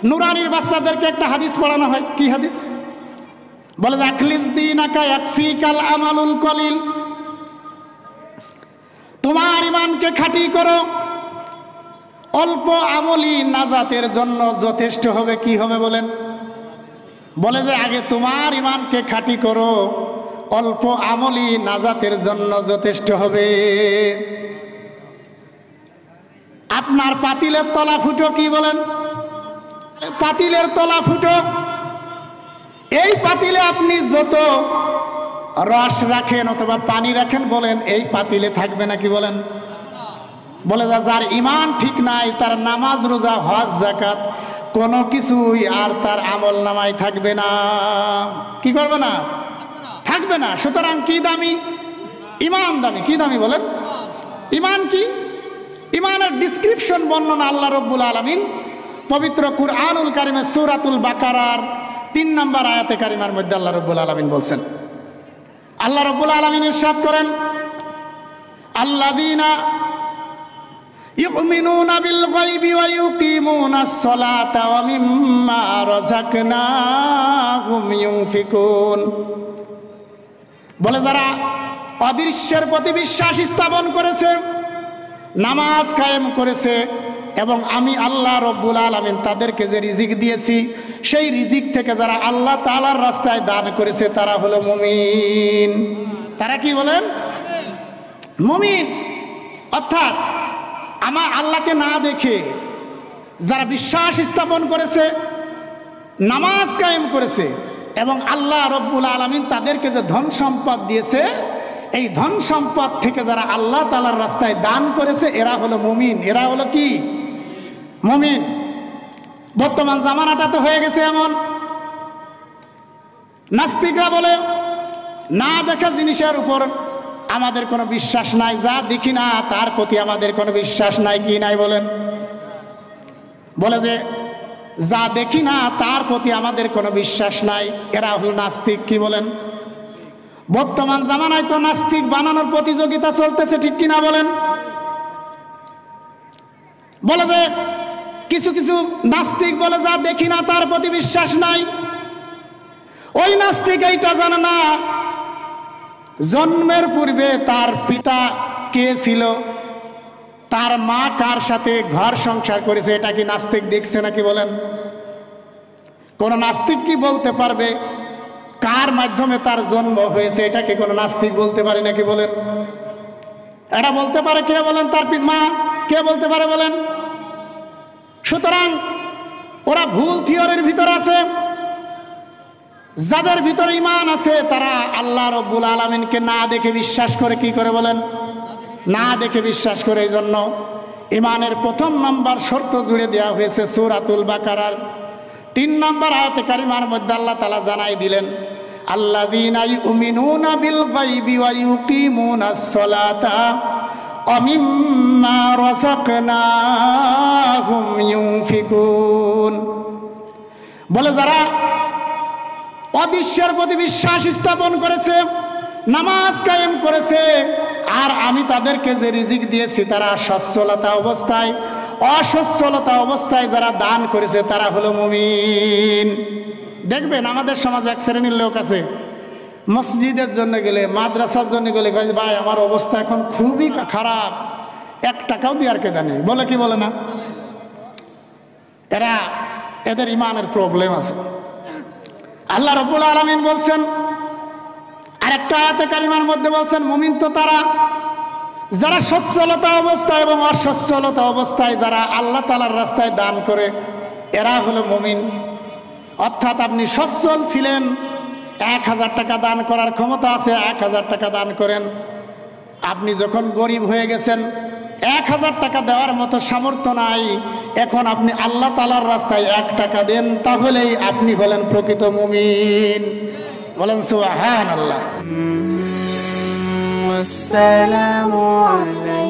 নুরানির বাচ্চাদেরকে একটা হাদিস পড়ানো হয়। কি হাদিস? বলে যে আখলিস দীনাকা ইয়াকফিকাল আমালুল কলিল, তোমার ইমানকে খাঁটি করো, অল্প আমলই নাজাতের জন্য যথেষ্ট হবে। কি হবে বলেন? বলে যে আগে তোমার ইমানকে খাঁটি করো, অল্প আমলই নাজাতের জন্য যথেষ্ট হবে। আপনার পাতিলের তলা ফুটো, কি বলেন? পাতিলের তলা ফুটো। এই পাতিলে আপনি যত রস রাখেন অথবা পানি রাখেন, বলেন এই পাতিলে থাকবে নাকি বলেন? বলে যার ইমান ঠিক নাই, তার নামাজ রোজা হজ যাকাত কোনো কিছুই আর তার আমল নামায় থাকবে না। কি করবে না? থাকবে না। সুতরাং কি দামি? ইমান দামি। কি দামি বলেন? ইমান কি? ইমানের ডিসক্রিপশন বর্ণনা আল্লাহ রব্বুল আলামিন পবিত্র কুরআনুল কারিমের সূরাতুল বাকারার 3 নম্বর আয়াতে কারিমার মধ্যে আল্লাহ রব্বুল আলামিন বলছেন। আল্লাহ রব্বুল আলামিন ইরশাদ করেন, আল্লাযীনা ইউমিনুনা বিল গায়বি ওয়া ইউকিমুনাস সালাতা ওয়া মিম্মা রাযাকনাহুম ইউনফিকুন। বলে যারা অদৃশ্যের প্রতি বিশ্বাস স্থাপন করেছে, নামাজ কায়েম করেছে, এবং আমি আল্লাহ রব্বুল আলামিন তাদেরকে যে রিজিক দিয়েছি সেই রিজিক থেকে যারা আল্লাহ তাআলার রাস্তায় দান করেছে তারা হলো মুমিন। তারা কি বলেন? মুমিন। অর্থাৎ আমার আল্লাহকে না দেখে যারা বিশ্বাস স্থাপন করেছে, নামাজ কায়েম করেছে, এবং আল্লাহ রব্বুল আলামিন তাদেরকে যে ধন সম্পদ দিয়েছে, এই ধন সম্পদ থেকে যারা আল্লাহ তাআলার রাস্তায় দান করেছে এরা হলো মুমিন। এরা হলো কি? মুমিন। বর্তমান জামানাটা তো হয়ে গেছে এমন, নাস্তিকরা বলে না দেখা জিনিসের উপর আমাদের কোনো বিশ্বাস নাই, যা দেখি না তার প্রতি আমাদের কোনো বিশ্বাস নাই। কি নাই বলেন? বলে যে যা দেখি না তার প্রতি আমাদের কোনো বিশ্বাস নাই, এরা হল নাস্তিক। কি বলেন? বর্তমান জামানায় তো নাস্তিক বানানোর প্রতিযোগিতা চলতেছে, ঠিক কিনা বলেন? বলে যে কিছু কিছু নাস্তিক বলে যা দেখি না তার প্রতি বিশ্বাস নাই। ওই নাস্তিক এইটা জানে না জন্মের পূর্বে তার পিতা কে ছিল, তার মা কার সাথে ঘর সংসার করেছে, এটা কি নাস্তিক দেখছে নাকি বলেন? কোন নাস্তিক কি বলতে পারবে কার মাধ্যমে তার জন্ম হয়েছে? এটা কি কোনো নাস্তিক বলতে পারে নাকি বলেন? এটা বলতে পারে কে বলেন? তার মা। কে বলতে পারে বলেন? সুতরাং ওরা ভুল থিওরির ভিতর আছে। যাদের ভিতরে ঈমান আছে তারা আল্লাহ রব্বুল আলামিনকে না দেখে বিশ্বাস করে। কি করে বলেন? না দেখে বিশ্বাস করে। এই জন্য ঈমানের প্রথম নাম্বার শর্ত জুড়ে দেওয়া হয়েছে সূরাতুল বাকারার 3 নম্বর আয়াতে কারিমার মধ্যে আল্লাহ তাআলা জানাই দিলেন, আল্লাযীনা ইউমিনুনা বিল গায়বি ওয়া ইউকিমুনাস সালাতা ওয়া মিম্মা রাযাকনাহুম ইউনফিকুন। বলে যারা অদৃশ্যের প্রতি বিশ্বাস স্থাপন করেছে, নামাজ কায়েম করেছে, আর আমি তাদেরকে যে রিজিক দিয়েছি তারা সচ্ছলতা অবস্থায়, অসচ্ছলতা অবস্থায় যারা দান করেছে তারা হলো মুমিন। দেখবেন আমাদের সমাজে এক শ্রেণীর লোক আছে, মসজিদের জন্য গেলে, মাদ্রাসার জন্য গেলে ভাই আমার অবস্থা এখন খুবই খারাপ, 1 টাকাও দেওয়ার কেদা নেই। বলে কি বলে না? এদের ঈমানের প্রবলেম আছে। আল্লাহ রাব্বুল আলামিন বলছেন আরেকটা আয়াতে কারিমার মধ্যে বলছেন, মুমিন তো তারা যারা সচ্ছলতা অবস্থায় এবং অসচ্ছলতা অবস্থায় যারা আল্লাহ তাআলার রাস্তায় দান করে, এরা হলো মুমিন। অর্থাৎ আপনি সচ্ছল ছিলেন, 1000 টাকা দান করার ক্ষমতা আছে, 1000 টাকা দান করেন। আপনি যখন গরিব হয়ে গেছেন, 1000 টাকা দেওয়ার মতো সামর্থ্য নাই, এখন আপনি আল্লাহ তাআলার রাস্তায় 1 টাকা দেন, তাহলেই আপনি হলেন প্রকৃত মুমিন। বলেন সুবহানাল্লাহ। আসসালামু আলাইকুম।